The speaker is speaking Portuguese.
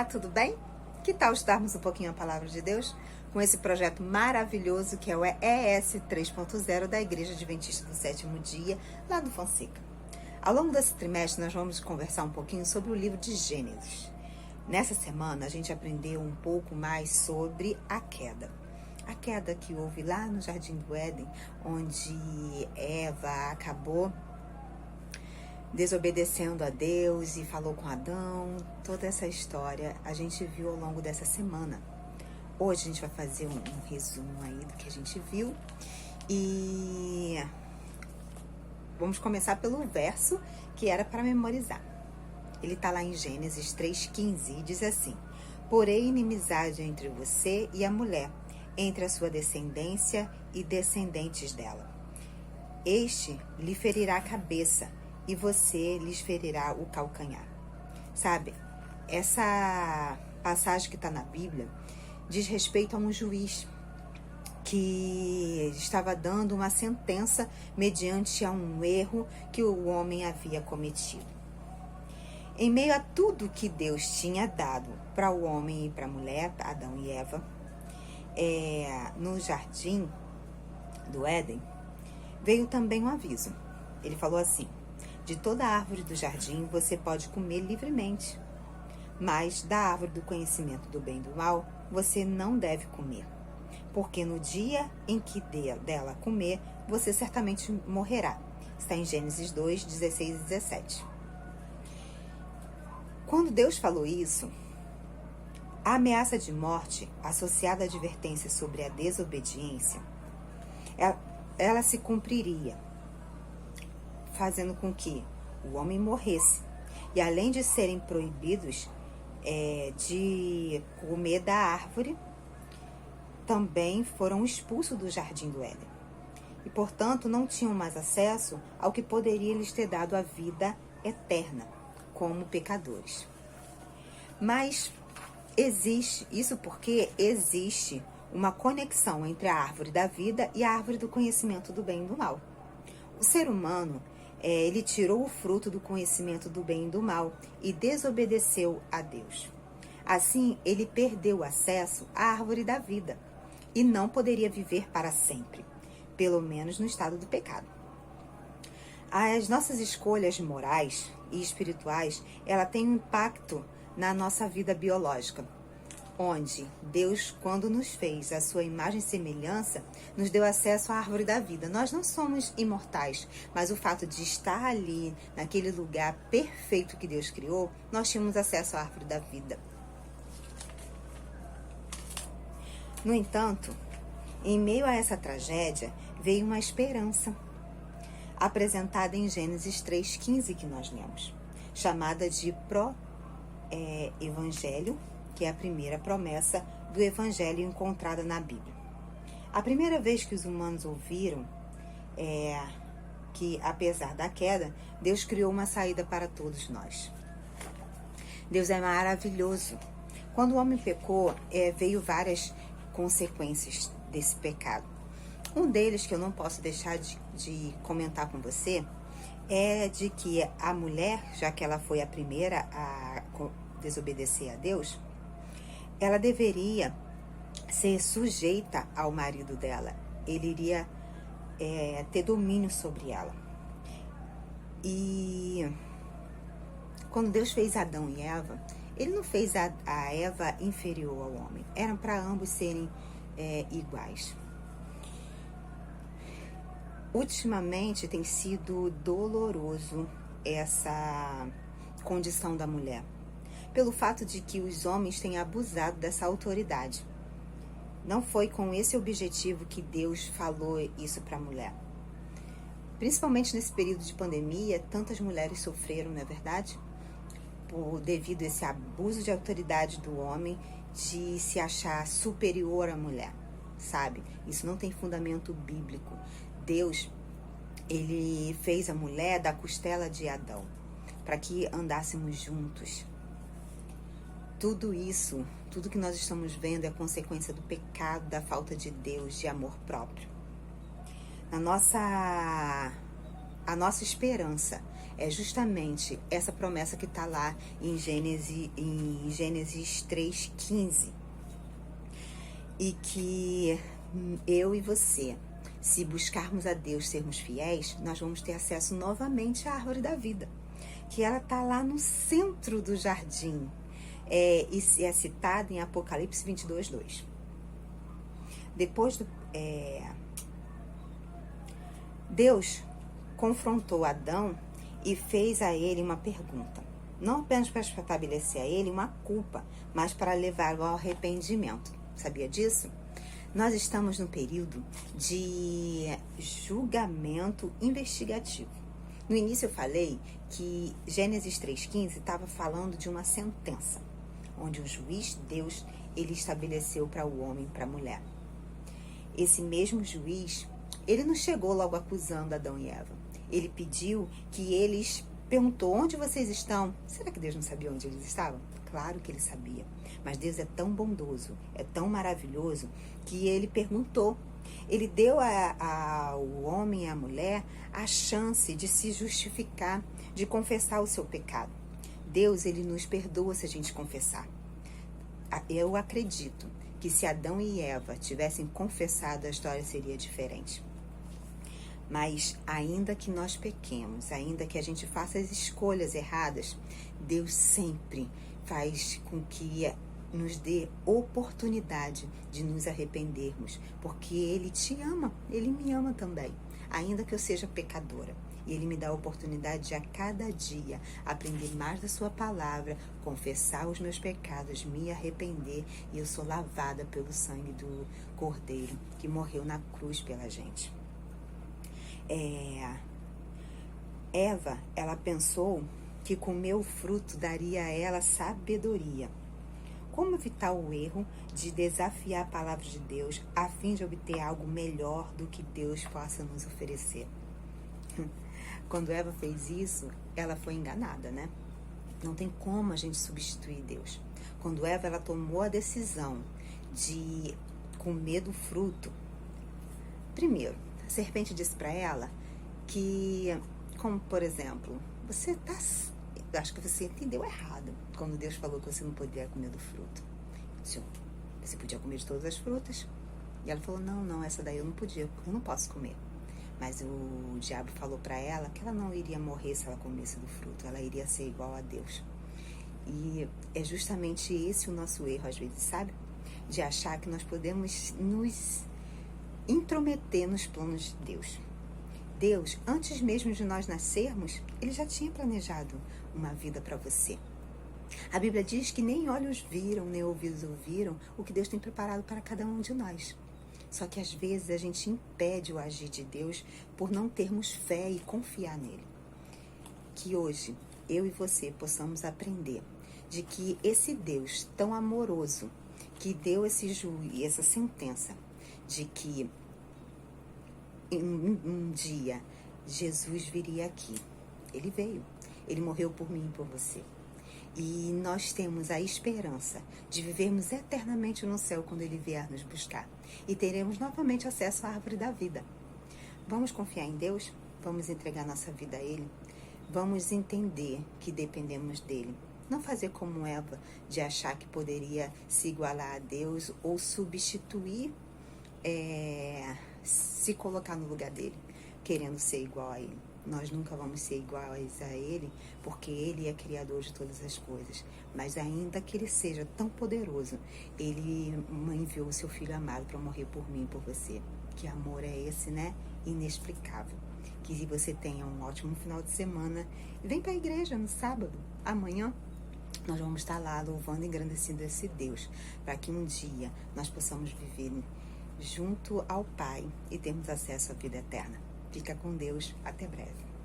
tudo bem? Que tal estudarmos um pouquinho a Palavra de Deus com esse projeto maravilhoso que é o ES 3.0 da Igreja Adventista do Sétimo Dia, lá do Fonseca. Ao longo desse trimestre, nós vamos conversar um pouquinho sobre o livro de Gênesis. Nessa semana, a gente aprendeu um pouco mais sobre a queda. A queda que houve lá no Jardim do Éden, onde Eva acabou desobedecendo a Deus e falou com Adão. Toda essa história a gente viu ao longo dessa semana. Hoje a gente vai fazer um resumo aí do que a gente viu e vamos começar pelo verso que era para memorizar. Ele está lá em Gênesis 3,15 e diz assim: porém inimizade entre você e a mulher, entre a sua descendência e descendentes dela. Este lhe ferirá a cabeça e você lhes ferirá o calcanhar. Sabe, essa passagem que está na Bíblia diz respeito a um juiz que estava dando uma sentença mediante a um erro que o homem havia cometido. Em meio a tudo que Deus tinha dado para o homem e para a mulher, Adão e Eva, no jardim do Éden, veio também um aviso. Ele falou assim: de toda árvore do jardim você pode comer livremente, mas da árvore do conhecimento do bem e do mal você não deve comer, porque no dia em que dela comer, você certamente morrerá. Está em Gênesis 2, 16 e 17. Quando Deus falou isso, a ameaça de morte associada à advertência sobre a desobediência, ela se cumpriria, fazendo com que o homem morresse. E além de serem proibidos de comer da árvore, também foram expulsos do jardim do Éden. E, portanto, não tinham mais acesso ao que poderia lhes ter dado a vida eterna, como pecadores. Mas existe, isso porque existe uma conexão entre a árvore da vida e a árvore do conhecimento do bem e do mal. O ser humano, ele tirou o fruto do conhecimento do bem e do mal e desobedeceu a Deus. Assim, ele perdeu acesso à árvore da vida e não poderia viver para sempre, pelo menos no estado do pecado. As nossas escolhas morais e espirituais, ela tem um impacto na nossa vida biológica, onde Deus, quando nos fez a sua imagem e semelhança, nos deu acesso à árvore da vida. Nós não somos imortais, mas o fato de estar ali, naquele lugar perfeito que Deus criou, nós tínhamos acesso à árvore da vida. No entanto, em meio a essa tragédia, veio uma esperança, apresentada em Gênesis 3,15 que nós lemos, chamada de Evangelho, que é a primeira promessa do Evangelho encontrada na Bíblia. A primeira vez que os humanos ouviram que, apesar da queda, Deus criou uma saída para todos nós. Deus é maravilhoso. Quando o homem pecou, veio várias consequências desse pecado. Um deles, que eu não posso deixar de comentar com você, é de que a mulher, já que ela foi a primeira a desobedecer a Deus, ela deveria ser sujeita ao marido dela. Ele iria ter domínio sobre ela. E quando Deus fez Adão e Eva, ele não fez a Eva inferior ao homem. Eram para ambos serem iguais. Ultimamente tem sido doloroso essa condição da mulher, pelo fato de que os homens têm abusado dessa autoridade. Não foi com esse objetivo que Deus falou isso para a mulher. Principalmente nesse período de pandemia, tantas mulheres sofreram, não é verdade? Devido a esse abuso de autoridade do homem, de se achar superior à mulher, sabe? Isso não tem fundamento bíblico. Deus, ele fez a mulher da costela de Adão, para que andássemos juntos. Tudo isso, tudo que nós estamos vendo é consequência do pecado, da falta de Deus, de amor próprio. A nossa esperança É justamente essa promessa que está lá em Gênesis 3,15. E que eu e você, se buscarmos a Deus, sermos fiéis, nós vamos ter acesso novamente à árvore da vida, que ela está lá no centro do jardim, e é citada em Apocalipse 22:2. Depois Deus confrontou Adão e fez a ele uma pergunta, não apenas para estabelecer a ele uma culpa, mas para levá-lo ao arrependimento. Sabia disso? Nós estamos no período de julgamento investigativo. No início eu falei que Gênesis 3,15 estava falando de uma sentença, onde o juiz, Deus, ele estabeleceu para o homem e para a mulher. Esse mesmo juiz, ele não chegou logo acusando Adão e Eva. Ele pediu que eles perguntou, onde vocês estão? Será que Deus não sabia onde eles estavam? Claro que ele sabia. Mas Deus é tão bondoso, é tão maravilhoso, que ele perguntou. Ele deu ao homem e à mulher a chance de se justificar, de confessar o seu pecado. Deus, ele nos perdoa se a gente confessar. Eu acredito que se Adão e Eva tivessem confessado, a história seria diferente. Mas ainda que nós pequemos, ainda que a gente faça as escolhas erradas, Deus sempre faz com que nos dê oportunidade de nos arrependermos, porque Ele te ama, Ele me ama também, ainda que eu seja pecadora. E Ele me dá a oportunidade de a cada dia aprender mais da sua palavra, confessar os meus pecados, me arrepender, e eu sou lavada pelo sangue do Cordeiro que morreu na cruz pela gente. Eva, ela pensou que comer o fruto daria a ela sabedoria. Como evitar o erro de desafiar a palavra de Deus a fim de obter algo melhor do que Deus possa nos oferecer? Quando Eva fez isso, ela foi enganada, né? Não tem como a gente substituir Deus. Quando Eva, ela tomou a decisão de comer do fruto, primeiro, a serpente disse para ela que, como por exemplo, acho que você entendeu errado quando Deus falou que você não podia comer do fruto. Você podia comer de todas as frutas? E ela falou, não, essa daí eu não podia, eu não posso comer. Mas o diabo falou para ela que ela não iria morrer se ela comesse do fruto, ela iria ser igual a Deus. E é justamente esse o nosso erro às vezes, sabe? De achar que nós podemos nos intrometer nos planos de Deus. Deus, antes mesmo de nós nascermos, Ele já tinha planejado uma vida para você. A Bíblia diz que nem olhos viram, nem ouvidos ouviram o que Deus tem preparado para cada um de nós. Só que às vezes a gente impede o agir de Deus por não termos fé e confiar nele. Que hoje eu e você possamos aprender de que esse Deus tão amoroso que deu esse juízo, essa sentença de que um dia Jesus viria aqui. Ele veio, ele morreu por mim e por você. E nós temos a esperança de vivermos eternamente no céu quando Ele vier nos buscar. E teremos novamente acesso à árvore da vida. Vamos confiar em Deus? Vamos entregar nossa vida a Ele? Vamos entender que dependemos dEle. Não fazer como Eva, de achar que poderia se igualar a Deus ou substituir, se colocar no lugar dEle, querendo ser igual a Ele. Nós nunca vamos ser iguais a Ele, porque Ele é criador de todas as coisas. Mas ainda que Ele seja tão poderoso, Ele enviou o seu Filho amado para morrer por mim e por você. Que amor é esse, né? Inexplicável. Que você tenha um ótimo final de semana. Vem para a igreja no sábado, amanhã. Nós vamos estar lá louvando e engrandecendo esse Deus, para que um dia nós possamos viver junto ao Pai e termos acesso à vida eterna. Fica com Deus. Até breve.